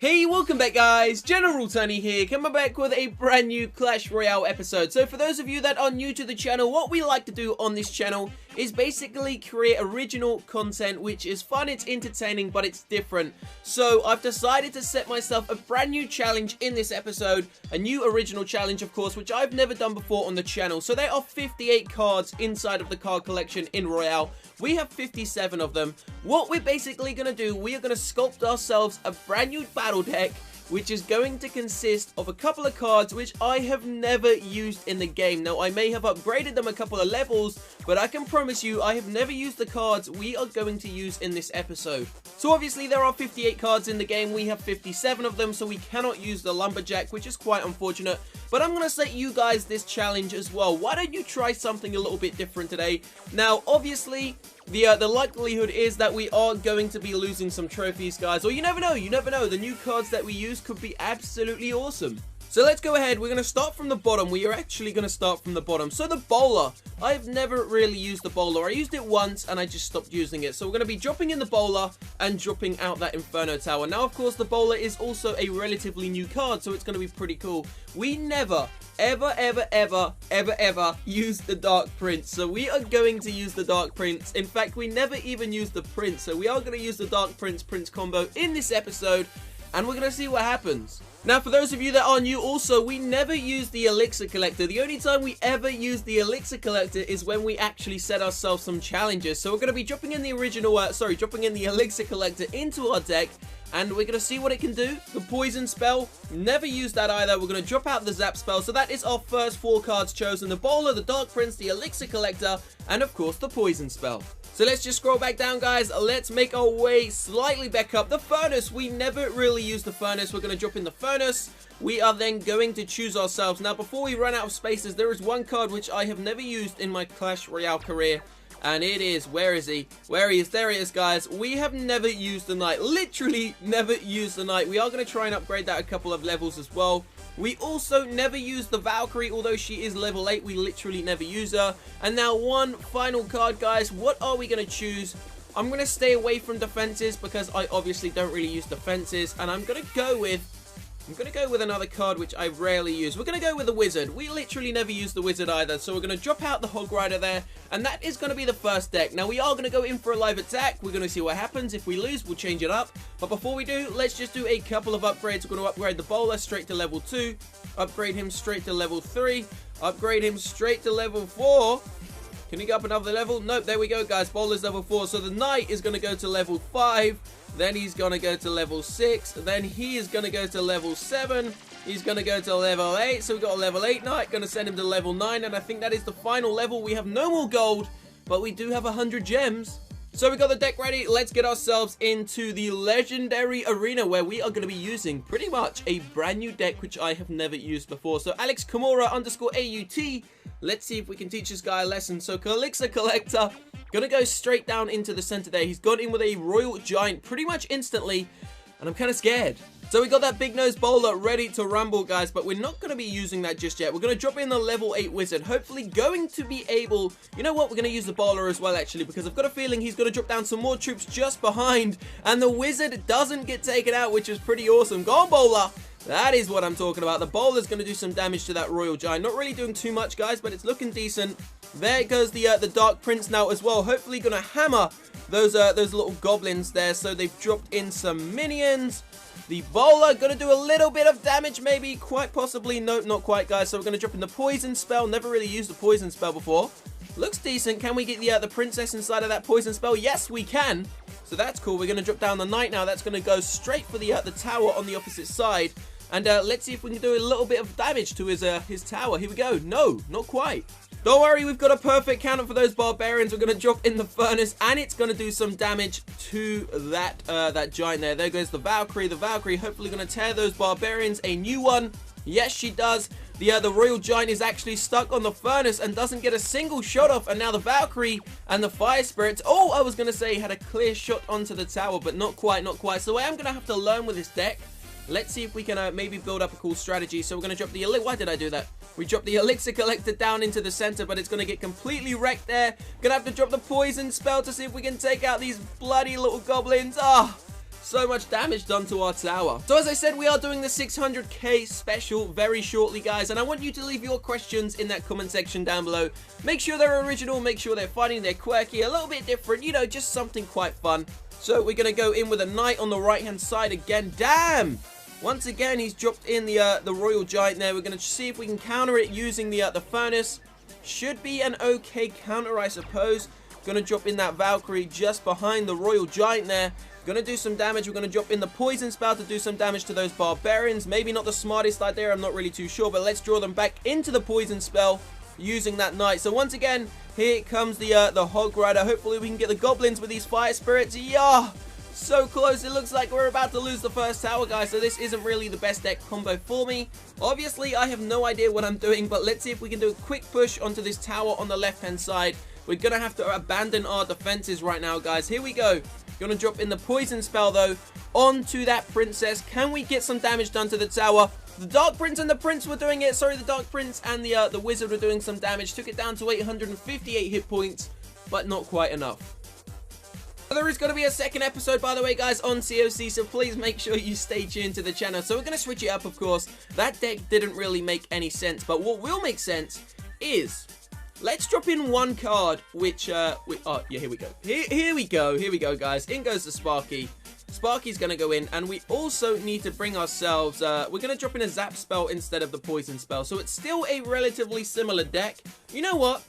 Hey, welcome back guys, General Tony here, coming back with a brand new Clash Royale episode. So for those of you that are new to the channel, what we like to do on this channel is basically create original content which is fun, it's entertaining, but it's different. So I've decided to set myself a brand new challenge in this episode, a new original challenge of course, which I've never done before on the channel. So there are 58 cards inside of the card collection in Royale. We have 57 of them. What we're basically going to do, we are going to sculpt ourselves a brand new battle deck, which is going to consist of a couple of cards which I have never used in the game. Now, I may have upgraded them a couple of levels, but I can promise you I have never used the cards we are going to use in this episode. So obviously there are 58 cards in the game, we have 57 of them, so we cannot use the Lumberjack, which is quite unfortunate. But I'm going to set you guys this challenge as well. Why don't you try something a little bit different today? Now, obviously, the likelihood is that we are going to be losing some trophies, guys. Or you never know, the new cards that we use could be absolutely awesome. So let's go ahead, we're going to start from the bottom. We are actually going to start from the bottom. So the bowler, I've never really used the bowler. I used it once and I just stopped using it. So we're going to be dropping in the bowler and dropping out that Inferno Tower. Now, of course, the bowler is also a relatively new card, so it's going to be pretty cool. We never, ever use the Dark Prince. So we are going to use the Dark Prince. In fact, we never even use the Prince. So we are going to use the Dark Prince combo in this episode, and we're going to see what happens. Now, for those of you that are new also, we never use the Elixir Collector. The only time we ever use the Elixir Collector is when we actually set ourselves some challenges. So we're going to be dropping in the dropping in the Elixir Collector into our deck, and we're going to see what it can do. The Poison Spell, never used that either. We're going to drop out the Zap Spell. So that is our first 4 cards chosen. The Bowler, the Dark Prince, the Elixir Collector, and of course the Poison Spell. So let's just scroll back down, guys. Let's make our way slightly back up. The Furnace, we never really use the Furnace. We're going to drop in the Furnace. We are then going to choose ourselves. Now, before we run out of spaces, there is one card which I have never used in my Clash Royale career. And it is, where is he? Where he is, there he is, guys. We have never used the Knight. Literally never used the Knight. We are going to try and upgrade that a couple of levels as well. We also never use the Valkyrie, although she is level 8. We literally never use her. And now one final card, guys. What are we going to choose? I'm going to stay away from defenses because I obviously don't really use defenses. And I'm going to go with another card which I rarely use. We're going to go with the Wizard. We literally never use the Wizard either. So we're going to drop out the Hog Rider there. And that is going to be the first deck. Now we are going to go in for a live attack. We're going to see what happens. If we lose, we'll change it up. But before we do, let's just do a couple of upgrades. We're going to upgrade the Bowler straight to level 2. Upgrade him straight to level 3. Upgrade him straight to level 4. Can he go up another level? Nope, there we go, guys. Bowler's level 4. So the Knight is going to go to level 5. Then he's going to go to level 6. Then he is going to go to level 7. He's going to go to level 8. So we've got a level 8 Knight. Going to send him to level 9. And I think that is the final level. We have no more gold, but we do have 100 gems. So we got the deck ready. Let's get ourselves into the Legendary Arena, where we are going to be using pretty much a brand new deck, which I have never used before. So Alex Kimura _AUT. Let's see if we can teach this guy a lesson. So Elixir Collector, gonna go straight down into the center there. He's gone in with a Royal Giant pretty much instantly, and I'm kind of scared. So we got that Big Nose Bowler ready to rumble, guys, but we're not going to be using that just yet. We're going to drop in the level 8 Wizard. Hopefully going to be able... You know what? We're going to use the Bowler as well, actually, because I've got a feeling he's going to drop down some more troops just behind, and the Wizard doesn't get taken out, which is pretty awesome. Go on, Bowler! That is what I'm talking about. The Bowler's going to do some damage to that Royal Giant. Not really doing too much, guys, but it's looking decent. There goes the Dark Prince now as well. Hopefully going to hammer those little goblins there. So they've dropped in some minions. The Bowler going to do a little bit of damage, maybe, quite possibly. No, not quite, guys. So we're going to drop in the Poison Spell. Never really used the Poison Spell before. Looks decent. Can we get the Princess inside of that Poison Spell? Yes, we can. So that's cool. We're going to drop down the Knight now. That's going to go straight for the tower on the opposite side. And let's see if we can do a little bit of damage to his tower. Here we go. No, not quite. Don't worry, we've got a perfect counter for those barbarians. We're going to drop in the Furnace, and it's going to do some damage to that giant there. There goes the Valkyrie. The Valkyrie hopefully going to tear those barbarians a new one. Yes, she does. The Royal Giant is actually stuck on the Furnace and doesn't get a single shot off. And now the Valkyrie and the Fire Spirits. Oh, I was going to say had a clear shot onto the tower, but not quite, not quite. So I am going to have to learn with this deck. Let's see if we can maybe build up a cool strategy. So we're going to drop the Elixir. Why did I do that? We dropped the Elixir Collector down into the center, but it's going to get completely wrecked there. Going to have to drop the Poison Spell to see if we can take out these bloody little goblins. Ah, so much damage done to our tower. So as I said, we are doing the 600k special very shortly, guys, and I want you to leave your questions in that comment section down below. Make sure they're original, make sure they're funny, they're quirky, a little bit different, you know, just something quite fun. So we're going to go in with a knight on the right-hand side again. Damn! Once again, he's dropped in the Royal Giant there. We're going to see if we can counter it using the furnace. Should be an okay counter, I suppose. Going to drop in that Valkyrie just behind the Royal Giant there. Going to do some damage. We're going to drop in the Poison Spell to do some damage to those Barbarians. Maybe not the smartest idea, I'm not really too sure. But let's draw them back into the Poison Spell using that Knight. So once again, here comes the Hog Rider. Hopefully we can get the Goblins with these Fire Spirits. Yeah! So close. It looks like we're about to lose the first tower, guys, so this isn't really the best deck combo for me. Obviously, I have no idea what I'm doing, but let's see if we can do a quick push onto this tower on the left-hand side. We're going to have to abandon our defenses right now, guys. Here we go. Going to drop in the Poison Spell, though, onto that Princess. Can we get some damage done to the tower? The Dark Prince and the Prince were doing it. Sorry, the Dark Prince and the Wizard were doing some damage. Took it down to 858 hit points, but not quite enough. There is going to be a second episode, by the way, guys, on COC, so please make sure you stay tuned to the channel. So we're going to switch it up, of course. That deck didn't really make any sense, but what will make sense is, let's drop in one card, which, oh, yeah, here we go. Here we go, guys. In goes the Sparky. Sparky's going to go in, and we also need to bring ourselves, we're going to drop in a Zap spell instead of the Poison spell, so it's still a relatively similar deck. You know what?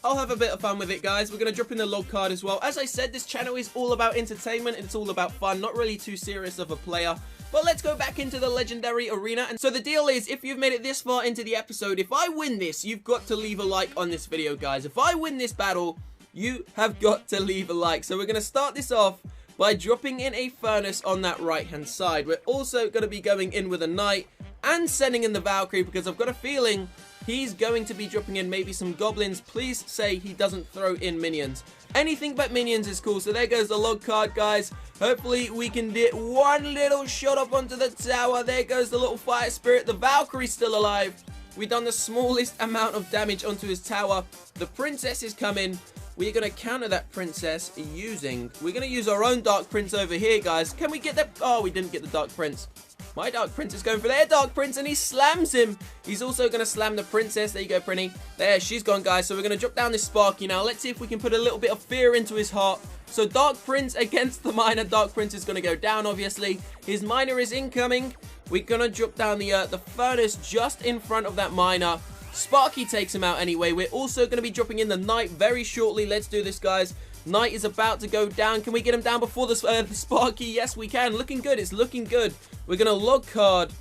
I'll have a bit of fun with it, guys. We're going to drop in the log card as well. As I said, this channel is all about entertainment. It's all about fun. Not really too serious of a player. But let's go back into the legendary arena. And so the deal is, if you've made it this far into the episode, if I win this, you've got to leave a like on this video, guys. If I win this battle, you have got to leave a like. So we're going to start this off by dropping in a Furnace on that right-hand side. We're also going to be going in with a Knight and sending in the Valkyrie, because I've got a feeling he's going to be dropping in maybe some Goblins. Please say he doesn't throw in minions. Anything but minions is cool. So there goes the log card, guys. Hopefully we can get one little shot up onto the tower. There goes the little Fire Spirit. The Valkyrie's still alive. We've done the smallest amount of damage onto his tower. The Princess is coming. We're going to counter that Princess using... We're going to use our own Dark Prince over here, guys. Can we get that? Oh, we didn't get the Dark Prince. My Dark Prince is going for their Dark Prince, and he slams him. He's also going to slam the Princess. There you go, Prinny. There, she's gone, guys. So we're going to drop down this Sparky now. Let's see if we can put a little bit of fear into his heart. So Dark Prince against the Miner. Dark Prince is going to go down, obviously. His Miner is incoming. We're going to drop down the Furnace just in front of that Miner. Sparky takes him out anyway. We're also going to be dropping in the Knight very shortly. Let's do this, guys. Knight is about to go down. Can we get him down before the Sparky? Yes, we can. Looking good. It's looking good. We're going to log card.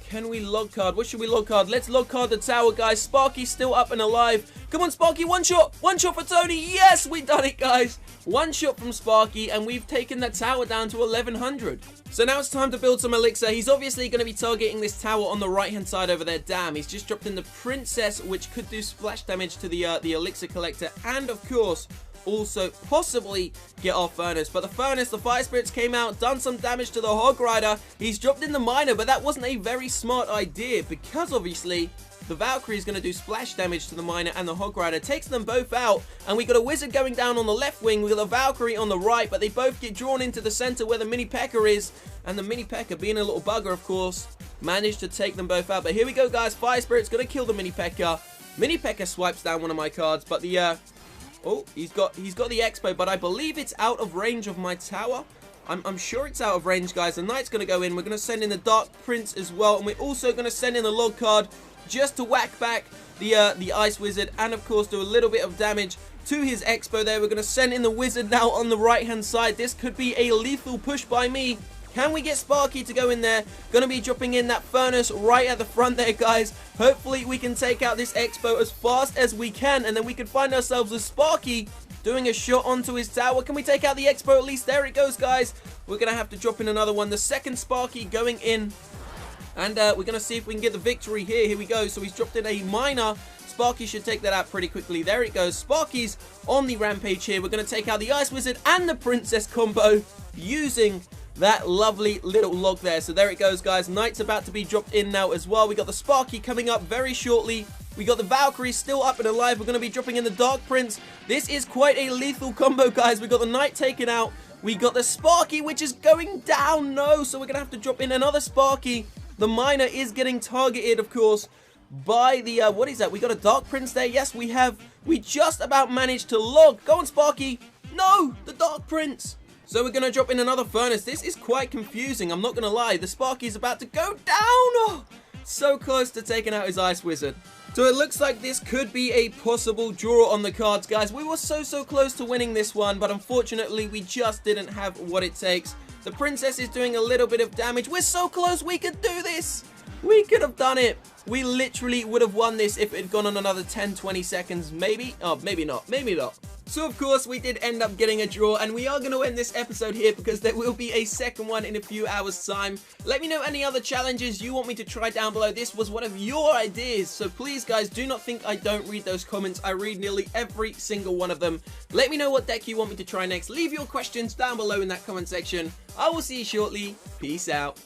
Can we log card? What should we log card? Let's log card the tower, guys. Sparky's still up and alive. Come on, Sparky. One shot. One shot for Tony. Yes, we done it, guys. One shot from Sparky, and we've taken that tower down to 1100. So now it's time to build some elixir. He's obviously going to be targeting this tower on the right-hand side over there. Damn, he's just dropped in the Princess, which could do splash damage to the elixir collector. And, of course, also possibly get our Furnace. But the Furnace, the Fire Spirits came out, done some damage to the Hog Rider. He's dropped in the Miner, but that wasn't a very smart idea, because obviously the Valkyrie is going to do splash damage to the Miner, and the Hog Rider takes them both out. And we got a Wizard going down on the left wing. We got a Valkyrie on the right, but they both get drawn into the center where the Mini P.E.K.K.A. is. And the Mini P.E.K.K.A., being a little bugger, of course, managed to take them both out. But here we go, guys. Fire Spirit's going to kill the Mini P.E.K.K.A. Mini P.E.K.K.A. swipes down one of my cards, but the oh, he's got the Expo, but I believe it's out of range of my tower. I'm sure it's out of range, guys. The Knight's going to go in. We're going to send in the Dark Prince as well, and we're also going to send in the log card just to whack back the Ice Wizard, and of course do a little bit of damage to his Expo there. We're going to send in the Wizard now on the right-hand side. This could be a lethal push by me. Can we get Sparky to go in there? Going to be dropping in that Furnace right at the front there, guys. Hopefully we can take out this Expo as fast as we can, and then we can find ourselves with Sparky doing a shot onto his tower. Can we take out the Expo at least? There it goes, guys. We're going to have to drop in another one. The second Sparky going in. And we're going to see if we can get the victory here. Here we go. So he's dropped in a Miner. Sparky should take that out pretty quickly. There it goes. Sparky's on the rampage here. We're going to take out the Ice Wizard and the Princess combo using that lovely little log there. So there it goes, guys. Knight's about to be dropped in now as well. We got the Sparky coming up very shortly. We got the Valkyrie still up and alive. We're going to be dropping in the Dark Prince. This is quite a lethal combo, guys. We got the Knight taken out. We got the Sparky, which is going down. No, so we're going to have to drop in another Sparky. The Miner is getting targeted, of course, by the, what is that? We got a Dark Prince there. Yes, we have. We just about managed to log. Go on, Sparky. No, the Dark Prince. So we're going to drop in another Furnace. This is quite confusing. I'm not going to lie. The Sparky is about to go down. Oh, so close to taking out his Ice Wizard. So it looks like this could be a possible draw on the cards, guys. We were so close to winning this one, but unfortunately, we just didn't have what it takes. The Princess is doing a little bit of damage. We're so close. We could do this. We could have done it. We literally would have won this if it had gone on another 10-20 seconds, maybe. Oh, maybe not. Maybe not. So, of course, we did end up getting a draw, and we are going to end this episode here because there will be a second one in a few hours' time. Let me know any other challenges you want me to try down below. This was one of your ideas, so please, guys, do not think I don't read those comments. I read nearly every single one of them. Let me know what deck you want me to try next. Leave your questions down below in that comment section. I will see you shortly. Peace out.